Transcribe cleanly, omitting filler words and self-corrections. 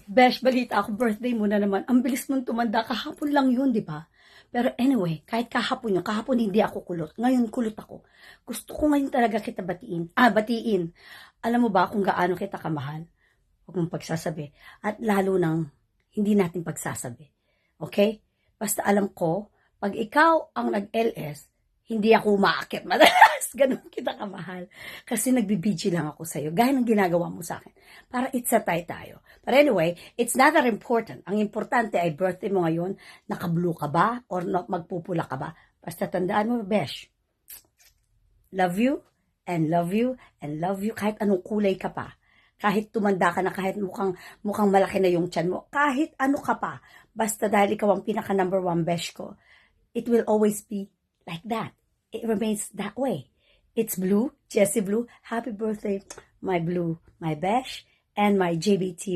Besh, balita ako, birthday mo na naman. Ang bilis mong tumanda. Kahapon lang yun, di ba? Pero anyway, kahit kahapon yun, kahapon hindi ako kulot. Ngayon kulot ako. Gusto ko ngayon talaga kita batiin. Alam mo ba kung gaano kita kamahal? Huwag mong pagsasabi. At lalo nang hindi natin pagsasabi. Okay? Basta alam ko, pag ikaw ang nag-LS, hindi ako umaakit madalas. Ganun kita kamahal. Kasi nagbibidyo lang ako sa'yo. Gaya ng ginagawa mo sa akin. Para itsatay tayo. But anyway, it's not that important. Ang importante ay birthday mo ngayon. Naka-blue ka ba? Or magpupula ka ba? Basta tandaan mo, Besh. Love you, and love you, and love you. Kahit anong kulay ka pa. Kahit tumanda ka na, kahit mukhang malaki na yung tiyan mo. Kahit ano ka pa. Basta dahil ikaw ang pinaka number 1 Besh ko. It will always be like that. It remains that way. It's Blue, Jessie Blue. Happy birthday, my Blue, my Besh, and my JBT.